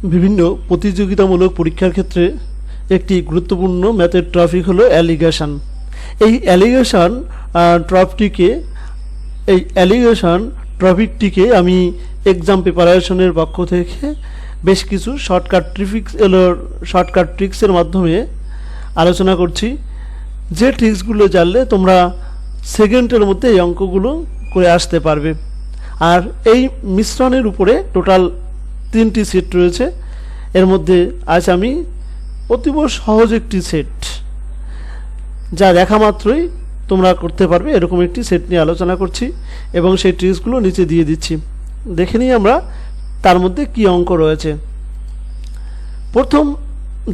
বিভিন্ন প্রতিযোগিতামূলক পরীক্ষার ক্ষেত্রে একটি গুরুত্বপূর্ণ ম্যাথের টপিক হলো অ্যালিগেশন। এই অ্যালিগেশন টপিকটিকে আমি এক্সাম প্রিপারেশনের পক্ষ থেকে বেশ কিছু শর্টকাট ট্রিক্সের মাধ্যমে আলোচনা করছি, যে ট্রিক্সগুলো জানলে তোমরা সেকেন্ডের মধ্যে এই অঙ্কগুলো করে আসতে পারবে। আর এই মিশ্রণের উপরে টোটাল 3টি সেট রয়েছে। এর মধ্যে আজ আমি অতীব সহজ একটি সেট, যা দেখা মাত্রই তোমরা করতে পারবে, এরকম একটি সেট নিয়ে আলোচনা করছি এবং সেই ট্রিক্সগুলো নিচে দিয়ে দিচ্ছি। দেখে নিই আমরা তার মধ্যে কি অঙ্ক রয়েছে। প্রথম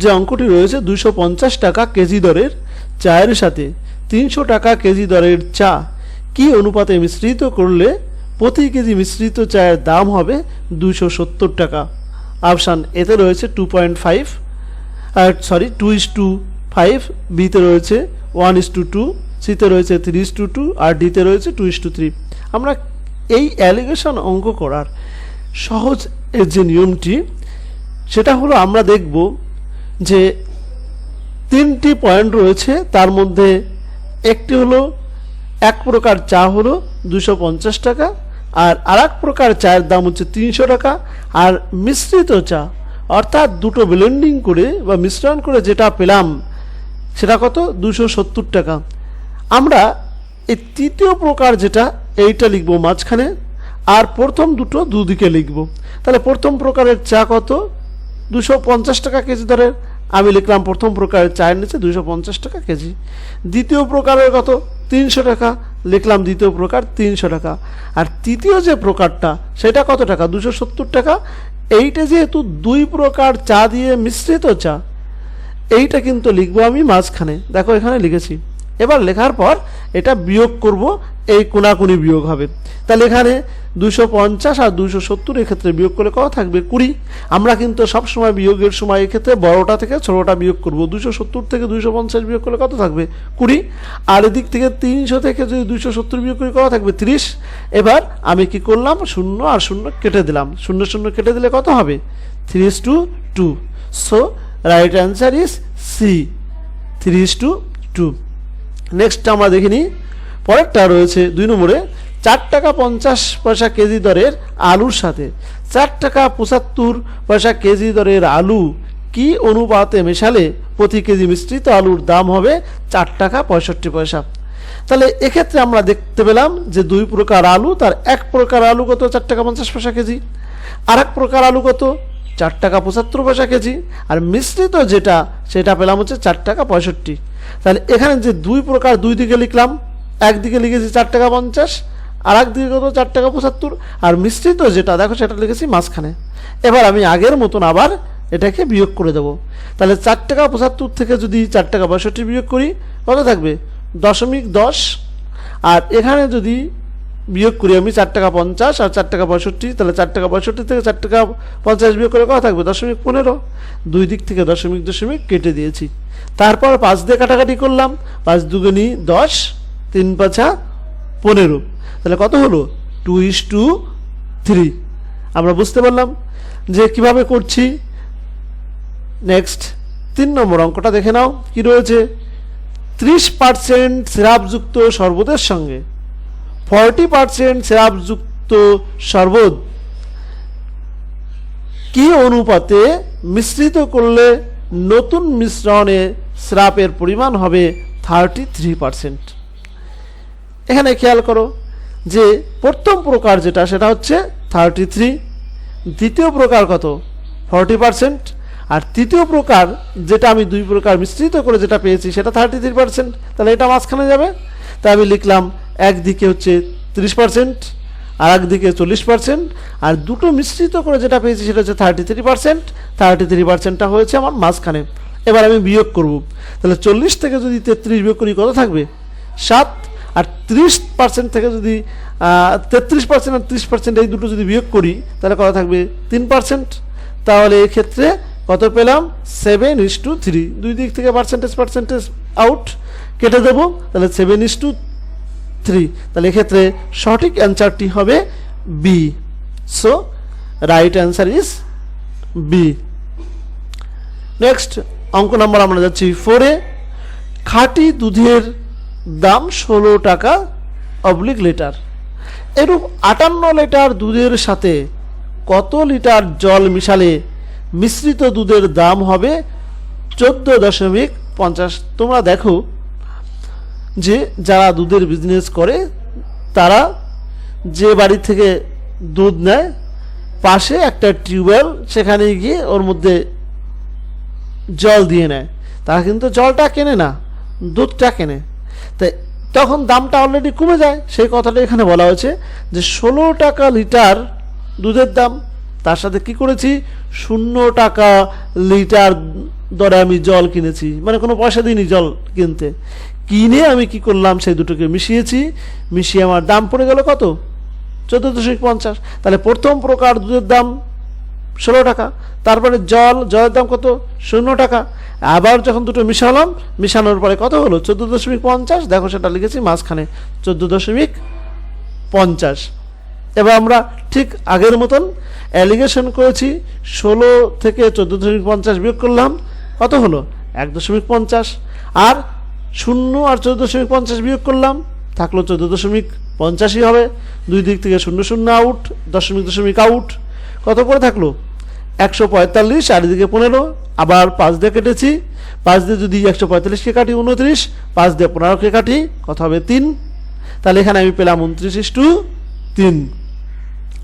যে অঙ্কটি রয়েছে, 250 টাকা কেজি দরের চায়ের সাথে 300 টাকা কেজি দরের চা কি অনুপাতে মিশ্রিত করলে প্রতি কেজি মিশ্রিত চায়ের দাম হবে 270 টাকা। অপশান এতে রয়েছে 2:5, বিতে রয়েছে 1:2, সিতে রয়েছে 3:2 আর ডিতে রয়েছে 2:3। আমরা এই অ্যালিগেশন অঙ্ক করার সহজ যে নিয়মটি, সেটা হলো আমরা দেখব যে 3টি পয়েন্ট রয়েছে, তার মধ্যে একটি হলো এক প্রকার চা হলো 250 টাকা, আর আরেক প্রকার চায়ের দাম হচ্ছে 300 টাকা, আর মিশ্রিত চা অর্থাৎ দুটো ব্লেন্ডিং করে বা মিশ্রণ করে যেটা পেলাম সেটা কত, 270 টাকা। আমরা এই তৃতীয় প্রকার যেটা, এইটা লিখব মাঝখানে, আর প্রথম দুটো দুদিকে লিখব। তাহলে প্রথম প্রকারের চা কত, 250 টাকা কেজি দরের, আমি লিখলাম প্রথম প্রকারের চায়ের নিচে 250 টাকা কেজি। দ্বিতীয় প্রকারের কত, 300 টাকা, লিখলাম দ্বিতীয় প্রকার 300 টাকা। আর তৃতীয় যে প্রকারটা সেটা কত টাকা, 270 টাকা। এইটা যেহেতু দুই প্রকার চা দিয়ে মিশ্রিত চা, এইটা কিন্তু লিখবো আমি মাঝখানে, দেখো এখানে লিখেছি। এবার লেখার পর এটা বিয়োগ করব, এই কোনাকুনি বিয়োগ হবে। তাহলে এখানে 250 আর 270 এক্ষেত্রে বিয়োগ করলে কত থাকবে, 20। আমরা কিন্তু সবসময় বিয়োগের সময় এক্ষেত্রে বড়টা থেকে ছোটোটা বিয়োগ করব। 270 থেকে 250 বিয়োগ করলে কত থাকবে, 20। আর এদিক থেকে 300 থেকে যদি 270 বিয়োগ করি কত থাকবে, 30। এবার আমি কি করলাম, 0 আর 0 কেটে দিলাম, 0 কেটে দিলে কত হবে, 3:2। So right answer is C, 3:2। Next আমরা দেখে নিই, পরেরটা রয়েছে 2 নম্বরে, 4 টাকা 50 পয়সা কেজি দরের আলুর সাথে 4 টাকা 75 পয়সা কেজি দরের আলু কি অনুপাতে মেশালে প্রতি কেজি মিশ্রিত আলুর দাম হবে 4 টাকা 65 পয়সা। তাহলে এক্ষেত্রে আমরা দেখতে পেলাম যে দুই প্রকার আলু, তার এক প্রকার আলু কত, 4 টাকা 50 পয়সা কেজি, আর এক প্রকার আলু কত, 4 টাকা 75 পয়সা কেজি, আর মিশ্রিত যেটা সেটা পেলাম হচ্ছে 4 টাকা 65। তাহলে এখানে যে দুই প্রকার দুই দিকে লিখলাম, একদিকে লিখেছি 4 টাকা 50, আর একদিকে কত, 4 টাকা 75, আর মিশ্রিত যেটা দেখো সেটা লিখেছি মাঝখানে। এবার আমি আগের মতন আবার এটাকে বিয়োগ করে দেবো। তাহলে 4 টাকা 75 থেকে যদি 4 টাকা 62 বিয়োগ করি কত থাকবে, 0.10। আর এখানে যদি বিয়োগ করি আমি 4 টাকা 50 আর 4 টাকা 62, তাহলে 4 টাকা 62 থেকে 4 টাকা 50 বিয়োগ করে কত থাকবে, 0.15। দুই দিক থেকে দশমিক কেটে দিয়েছি। তারপর 5 দিয়ে কাটাকাটি করলাম, 5 দুগুণী 10, 3 পাঁচা 15। তাহলে কত হলো, 2:3। আমরা বুঝতে পারলাম যে কিভাবে করছি। নেক্সট 3 নম্বর অঙ্কটা দেখে নাও কি রয়েছে, 30% সিরাপযুক্ত শরবতের সঙ্গে 40% সিরাপযুক্ত শরবত কি অনুপাতে মিশ্রিত করলে নতুন মিশ্রণে সিরাপের পরিমাণ হবে 33%। এখানে খেয়াল করো যে প্রথম প্রকার যেটা সেটা হচ্ছে 33, দ্বিতীয় প্রকার কত, 40%, আর তৃতীয় প্রকার যেটা আমি দুই প্রকার মিশ্রিত করে যেটা পেয়েছি সেটা 33%। তাহলে এটা মাঝখানে যাবে। তাই আমি লিখলাম একদিকে হচ্ছে 30% আর একদিকে 40%, আর দুটো মিশ্রিত করে যেটা পেয়েছি সেটা হচ্ছে 33%। 33%টা হয়েছে আমার মাঝখানে। এবার আমি বিয়োগ করব। তাহলে 40 থেকে যদি 33 বিয়োগ করি কত থাকবে, 7। আর 30% থেকে যদি 33% আর 30% এই দুটো যদি বিয়োগ করি তাহলে কত থাকবে, 3%। তাহলে এক্ষেত্রে কত পেলাম, 7:3। দুই দিক থেকে পার্সেন্টেজ আউট কেটে দেবো, তাহলে 7:3। তাহলে এক্ষেত্রে সঠিক অ্যান্সারটি হবে B. So right answer is B. Next অঙ্ক নাম্বার আমরা যাচ্ছি 4-এ। খাঁটি দুধের দাম 16 টাকা অবলিক লিটার। এরূপ 58 লিটার দুধের সাথে কত লিটার জল মিশালে মিশ্রিত দুধের দাম হবে 14.50। তোমরা দেখো যে যারা দুধের বিজনেস করে তারা যে বাড়ি থেকে দুধ নেয় পাশে একটা টিউবওয়েল, সেখানে গিয়ে ওর মধ্যে জল দিয়ে নেয়। তারা কিন্তু জলটা কেনে না, দুধটা কেনে। তাই তখন দামটা অলরেডি কমে যায়। সেই কথাটা এখানে বলা হয়েছে যে 16 টাকা লিটার দুধের দাম, তার সাথে কি করেছি 0 টাকা লিটার দরে আমি জল কিনেছি, মানে কোনো পয়সা দিইনি জল কিনতে। কিনে আমি কি করলাম, সেই দুটোকে মিশিয়েছি, মিশিয়ে আমার দাম পড়ে গেল কত 14.50। তাহলে প্রথম প্রকার দুধের দাম 16 টাকা, তারপরে জলের দাম কত 0 টাকা। আবার যখন দুটো মিশালাম, মিশানোর পরে কত হলো 14.50। দেখো সেটা লিখেছি মাঝখানে 14.50। এবার আমরা ঠিক আগের মতন অ্যালিগেশন করেছি, 16 থেকে 14.50 বিয়োগ করলাম, কত হলো 1.50। আর 0 আর 14.50 বিয়োগ করলাম, থাকলো 14.50 হবে। দুই দিক থেকে 0 আউট, দশমিক আউট, কত করে থাকলো 145। আর এদিকে 15, আবার 5 দিয়ে কেটেছি, 5 দিয়ে যদি 145কে কাটি 29, 5 দিয়ে 15কে কাটি কত হবে 3। তাহলে এখানে আমি পেলাম 29:3।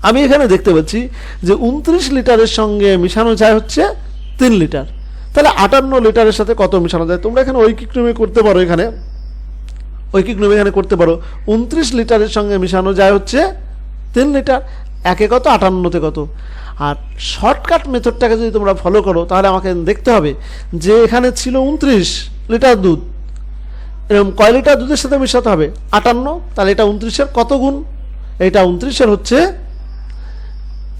আমি এখানে দেখতে পাচ্ছি যে 29 লিটারের সঙ্গে মিশানো যায় হচ্ছে 3 লিটার। তাহলে 58 লিটারের সাথে কত মিশানো যায়? তোমরা এখানে ঐকিক নিয়মে করতে পারো, এখানে 29 লিটারের সঙ্গে মিশানো যায় হচ্ছে 3 লিটার। একে কত 58তে কত। আর শর্টকাট মেথডটাকে যদি তোমরা ফলো করো তাহলে আমাকে দেখতে হবে যে এখানে ছিল 29 লিটার দুধ, এরকম কয় লিটার দুধের সাথে মেশাতে হবে 58। তাহলে এটা 29-এর কত গুণ? এটা 29-এর হচ্ছে,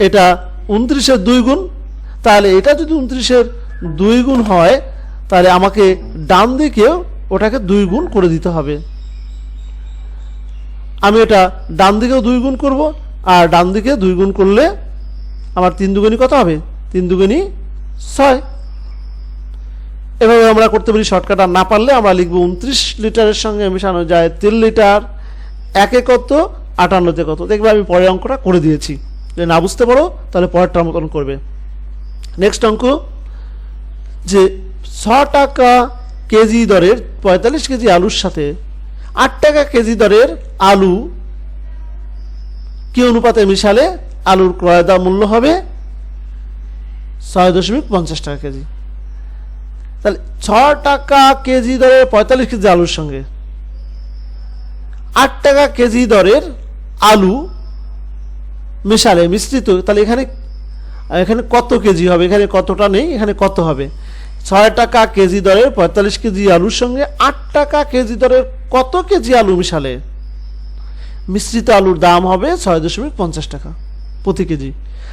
এটা 29-এর 2 গুণ। তাহলে এটা যদি 29-এর 2 গুণ হয় তাহলে আমাকে ডান দিকেও ওটাকে 2 গুণ করে দিতে হবে। আমি এটা ডান দিকেও 2 গুণ করব, আর ডান দিকে 2 গুণ করলে আমার 3 দুগুণী কত হবে 3 দুগুণী 6। এভাবে আমরা করতে পারি শর্টকাট। আর না পারলে আমরা লিখব 29 লিটারের সঙ্গে মেশানো যায় 3 লিটার, একে কত 58তে কত। দেখবে আমি পরের অঙ্কটা করে দিয়েছি, যদি না বুঝতে পারো তাহলে পরেরটার মতন করবে। নেক্সট অঙ্ক যে 6 টাকা কেজি দরের 45 কেজি আলুর সাথে 8 টাকা কেজি দরের আলু কি অনুপাতে মিশালে আলুর ক্রয় দাম মূল্য হবে 6.50 টাকা কেজি। তাহলে 6 টাকা কেজি দরের 45 কেজি আলুর সঙ্গে 8 টাকা কেজি দরের আলু মিশালে মিশ্রিত, তাহলে এখানে কত কেজি হবে? এখানে কতটা নেই, এখানে কত হবে? 6 টাকা কেজি দরের 45 কেজি আলুর সঙ্গে 8 টাকা কেজি দরের কত কেজি আলু মিশালে মিশ্রিত আলুর দাম হবে 6.50 টাকা প্রতি কেজি।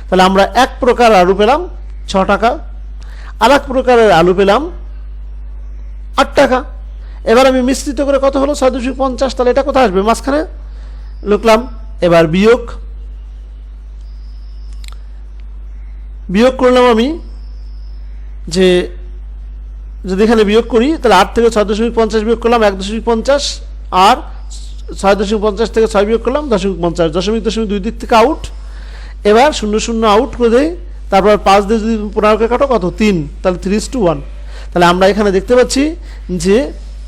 তাহলে আমরা এক প্রকার আলু পেলাম 6 টাকা, আর এক প্রকারের আলু পেলাম 8 টাকা। এবার আমি মিশ্রিত করে কত হলো 6.50। তাহলে এটা কোথায় আসবে? মাঝখানে লিখলাম। এবার বিয়োগ করলাম আমি, যে যদি এখানে বিয়োগ করি তাহলে 8 থেকে 6.50 বিয়োগ করলাম 1.50, আর 6.50 থেকে 6 বিয়োগ করলাম 0.50, দশমিক দুই দিক থেকে আউট। এবার 0 আউট করে দেই, তারপর 5 দিয়ে যদি 15কে কাটো কত 3, তাহলে 3:1। তাহলে আমরা এখানে দেখতে পাচ্ছি যে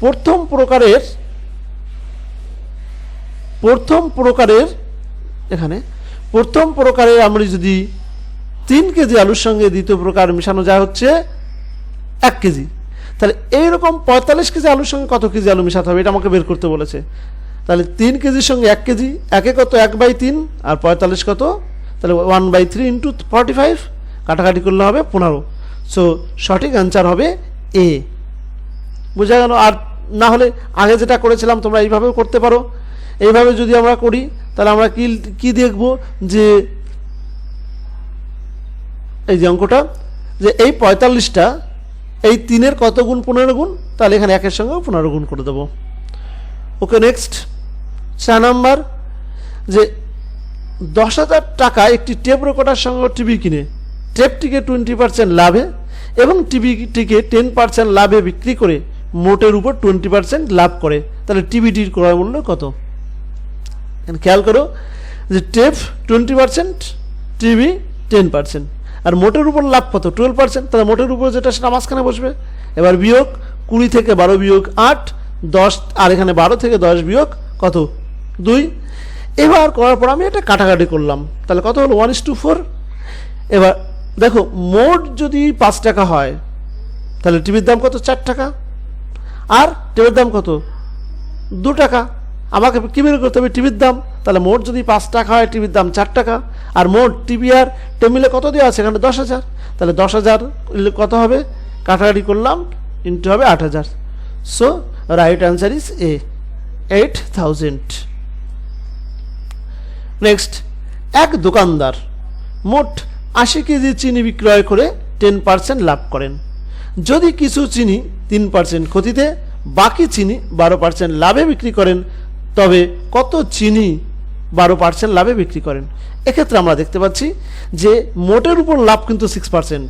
প্রথম প্রকারের আমরা যদি 3 কেজি আলুর সঙ্গে দ্বিতীয় প্রকার মিশানো যায় হচ্ছে 1 কেজি। তাহলে এইরকম 45 কেজি আলুর সঙ্গে কত কেজি আলু মিশাতে হবে এটা আমাকে বের করতে বলেছে। তাহলে 3 কেজির সঙ্গে 1 কেজি, একে কত 1/3, আর 45 কত, তাহলে 1/3 ইন্টু 45, কাটাকাটি করলে হবে 15। সো সঠিক অ্যান্সার হবে এ। বোঝা গেল? আর না হলে আগে যেটা করেছিলাম তোমরা এইভাবেও করতে পারো। এইভাবে যদি আমরা করি তাহলে আমরা কি দেখব, যে এই যে অঙ্কটা, যে এই 45টা এই 3-এর কত গুণ 15 গুণ, তাহলে এখানে 1-এর সঙ্গেও 15 গুণ করে দেবো। ওকে, নেক্সট 4 নাম্বার, যে 10,000 টাকা একটি টেপ রেকর্ডার সঙ্গে টিভি কিনে টেপটিকে 20% লাভে এবং টিভিটিকে 10% লাভে বিক্রি করে মোটের উপর 20% লাভ করে, তাহলে টিভিটির ক্রয় মূল্য কত? খেয়াল করো যে টেপ 20%, টিভি 10%, আর মোটের উপর লাভ কত? 12%, তাহলে মোটের উপর যেটা সেটা মাঝখানে বসবে। এবার বিয়োগ 20 থেকে 12 বিয়োগ 8, 10, আর এখানে 12 থেকে 10 বিয়োগ কত? 2। এবার করার পর আমি এটা কাটাকাটি করলাম, তাহলে কত হলো? 1:4। এবার দেখো মোট যদি 5 টাকা হয় তাহলে টিভির দাম কত? 4 টাকা। আর টেপের দাম কত? 2 টাকা। আমাকে কী বের করতে হবে? টিভির দাম। তাহলে মোট যদি 5 টাকা হয়, টিভির দাম 4 টাকা, আর মোট টিভি আর টেপ মিলে কত দেওয়া আছে? এখানে 10,000। তাহলে 10,000 কত হবে? কাটাকাটি করলাম, ইন্টু হবে 8,000। So right answer is a, 8,000। Next, এক দোকানদার মোট 80 কেজি চিনি বিক্রয় করে 10% লাভ করেন। যদি কিছু চিনি 3% ক্ষতিতে, বাকি চিনি 12% লাভে বিক্রি করেন, তবে কত চিনি 12% লাভে বিক্রি করেন? এক্ষেত্রে আমরা দেখতে পাচ্ছি যে মোটের উপর লাভ কিন্তু 6%,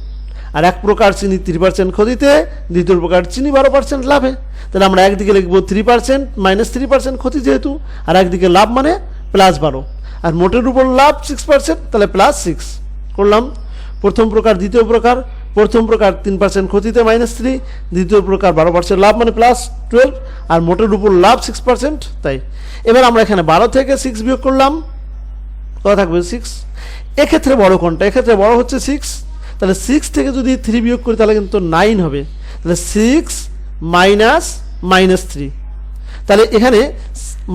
আর এক প্রকার চিনি 3% ক্ষতিতে, দ্বিতীয় প্রকার চিনি 12% লাভে। তাহলে আমরা একদিকে লিখব 3% মাইনাস 3% ক্ষতি যেহেতু, আর একদিকে লাভ মানে +12, আর মোটের উপর লাভ 6%, তাহলে +6 করলাম। প্রথম প্রকার দ্বিতীয় প্রকার, প্রথম প্রকার 3% ক্ষতিতে -3, দ্বিতীয় প্রকার 12% লাভ মানে +12, আর মোটের উপর লাভ 6%। তাই এবার আমরা এখানে 12 থেকে 6 বিয়োগ করলাম, কত থাকবে? 6। এক্ষেত্রে বড় কোনটা? এক্ষেত্রে বড় হচ্ছে 6। তাহলে 6 থেকে যদি 3 বিয়োগ করি তাহলে কিন্তু 9 হবে। তাহলে 6 মাইনাস -3, তাহলে এখানে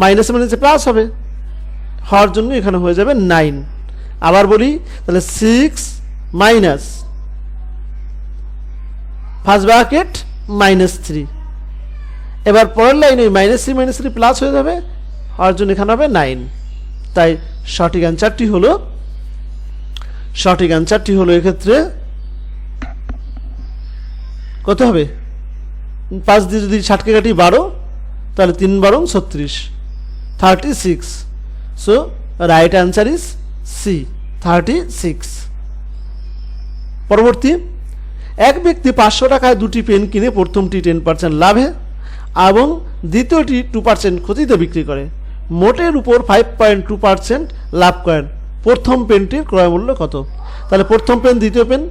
মাইনাস মাইনাসে প্লাস হবে, হওয়ার জন্য এখানে হয়ে যাবে 9। আবার বলি, তাহলে 6 মাইনাস ফার্স্ট ব্র্যাকেট -3। এবার পরের লাইনে -3 প্লাস হয়ে যাবে, হওয়ার জন্য এখানে হবে 9। তাই সঠিক অ্যান্সারটি হলো এক্ষেত্রে কত হবে? 5 দিয়ে যদি 60কে কাটি 12, তাহলে 3 12 36, 36। So right answer is C, 36। পরবর্তী, এক ব্যক্তি 500 টাকায় 2টি পেন কিনে প্রথমটি 10% লাভে এবং দ্বিতীয়টি 2% ক্ষতিতে বিক্রি করে, মোটের উপর 5.2% লাভ করেন। প্রথম পেনটির ক্রয় মূল্য কত? তাহলে প্রথম পেন, দ্বিতীয় পেন,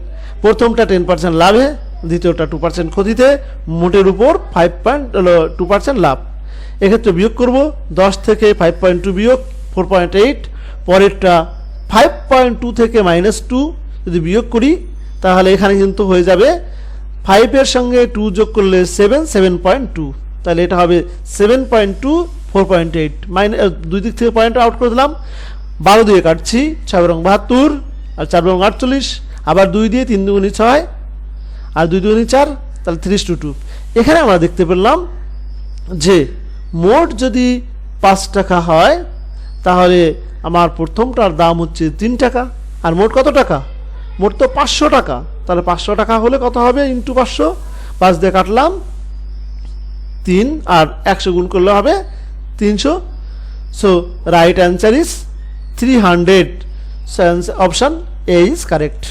প্রথমটা 10% লাভে, দ্বিতীয়টা 2% ক্ষতিতে, মোটের উপর 5.2% লাভ। এক্ষেত্রে বিয়োগ করব, 10 থেকে 5.2 বিয়োগ 4.8, পরেরটা 5.2 থেকে -2 যদি বিয়োগ করি তাহলে এখানে কিন্তু হয়ে যাবে 5 এর সঙ্গে 2 যোগ করলে 7, 7.2, তাহলে এটা হবে 7.2 4.8, দুই দিক থেকে পয়েন্ট আউট করে দিলাম। 12 দিয়ে কাটছি, 6 রং 72, আর 4 রং 48, আবার 2 দিয়ে 3 দুগুণী 6, আর 2 দুগুণী 4, তাহলে 3:2। এখানে আমরা দেখতে পেলাম যে মোট যদি 5 টাকা হয় তাহলে আমার প্রথমটার দাম হচ্ছে 3 টাকা, আর মোট কত টাকা? মোট তো 500 টাকা। তাহলে 500 টাকা হলে কত হবে? ইন্টু 500, 5 দিয়ে কাটলাম 3, আর 100 গুণ করলে হবে 300। So right answer is 300। Option A is correct.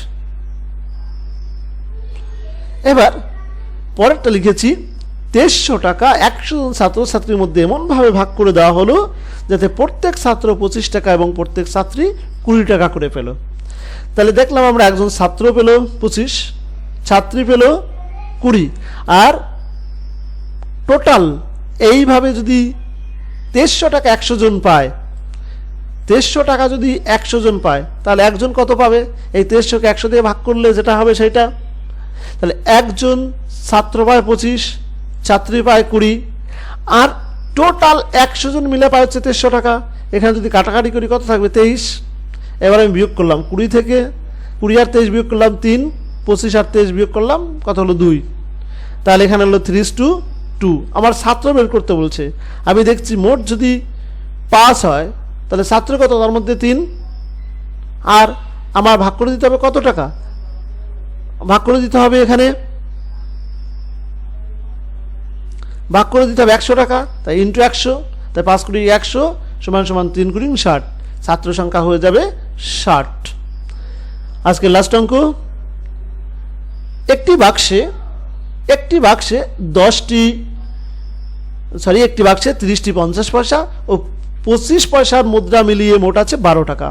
এবার পরেরটা লিখেছি, 2300 টাকা 100 জন ছাত্রছাত্রীর মধ্যে এমনভাবে ভাগ করে দেওয়া হলো যাতে প্রত্যেক ছাত্র 25 টাকা এবং প্রত্যেক ছাত্রী 20 টাকা করে পেল। তাহলে দেখলাম আমরা একজন ছাত্র পেল 25, ছাত্রী পেল 20, আর টোটাল এইভাবে যদি 2300 টাকা 100 জন পায়, 2300 টাকা যদি 100 জন পায় তাহলে একজন কত পাবে? এই 2300কে 100 দিয়ে ভাগ করলে যেটা হবে সেটা। তাহলে একজন ছাত্র পায় 25, ছাত্রী পায় 20, আর টোটাল 100 জন মিলে পায় হচ্ছে 2300 টাকা। এখানে যদি কাটাকাটি করি কত থাকবে? 23। এবার আমি বিয়োগ করলাম 20 থেকে, 20 আর 23 বিয়োগ করলাম 3, 25 আর 23 বিয়োগ করলাম কত হলো? 2। তাহলে এখানে হলো 3:2। আমার ছাত্র বের করতে বলছে। আমি দেখছি মোট যদি 5 হয় তাহলে ছাত্র কত? তার মধ্যে 3, আর আমার ভাগ করে দিতে হবে কত টাকা? ভাগ করে দিতে হবে, এখানে ভাগ করে দিতে হবে 100 টাকা, তাই ইন্টু 100, তাই 5 × 100 = 3 × 60, ছাত্র সংখ্যা হয়ে যাবে 60। আজকে লাস্ট অঙ্ক একটি বাক্সে 30টি 50 পয়সা ও 25 পয়সার মুদ্রা মিলিয়ে মোট আছে 12 টাকা।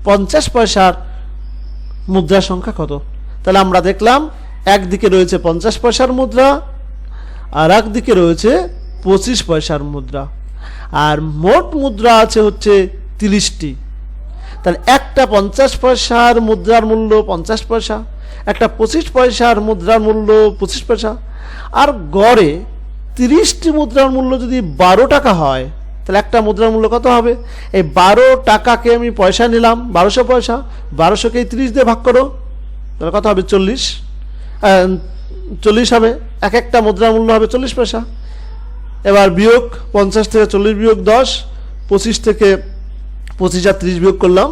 50 পয়সার মুদ্রার সংখ্যা কত? তাহলে আমরা দেখলাম একদিকে রয়েছে 50 পয়সার মুদ্রা আর একদিকে রয়েছে 25 পয়সার মুদ্রা, আর মোট মুদ্রা আছে হচ্ছে 30টি। তাহলে একটা 50 পয়সার মুদ্রার মূল্য 50 পয়সা, একটা 25 পয়সার মুদ্রার মূল্য 25 পয়সা, আর গড়ে 30টি মুদ্রার মূল্য যদি 12 টাকা হয় তাহলে একটা মুদ্রার মূল্য কত হবে? এই 12 টাকাকে আমি পয়সা নিলাম, 1200 পয়সা, 1200কে 30 দিয়ে ভাগ করো, তাহলে কত হবে? 40 হবে। এক একটা মুদ্রার মূল্য হবে 40 পয়সা। এবার বিয়োগ 50 থেকে 40 বিয়োগ 10, 25 থেকে 25 আর 30 বিয়োগ করলাম,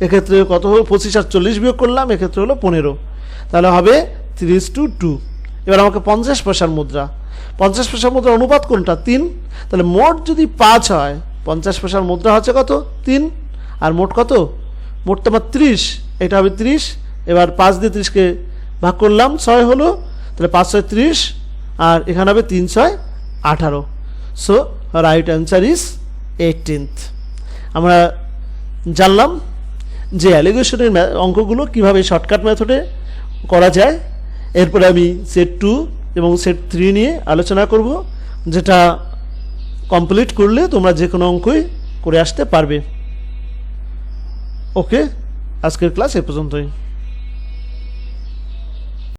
এক্ষেত্রে কত হলো? 25 আর 40 বিয়োগ করলাম, এক্ষেত্রে হলো 15, তাহলে হবে 3:2। এবার আমাকে 50 পয়সার মুদ্রা, 50 পয়সার মুদ্রার অনুপাত কোনটা? 3। তাহলে মোট যদি 5 হয়, 50 পয়সার মুদ্রা হচ্ছে কত? 3, আর মোট কত? মোট তো আমার 30, এটা হবে 30। এবার 5 দিয়ে 30কে ভাগ করলাম, 6 হলো, তাহলে 5 6 30, আর এখানে হবে 3 6 18। So right answer is 18th। আমরা জানলাম যে অ্যালিগেশনের অঙ্কগুলো কীভাবে শর্টকাট মেথডে করা যায়। এরপরে আমি সেট 2 এবং সেট 3 নিয়ে আলোচনা করব, যেটা কমপ্লিট করলে তোমরা যে কোনো অঙ্কই করে আসতে পারবে। ওকে, আজকের ক্লাস এ পর্যন্তই।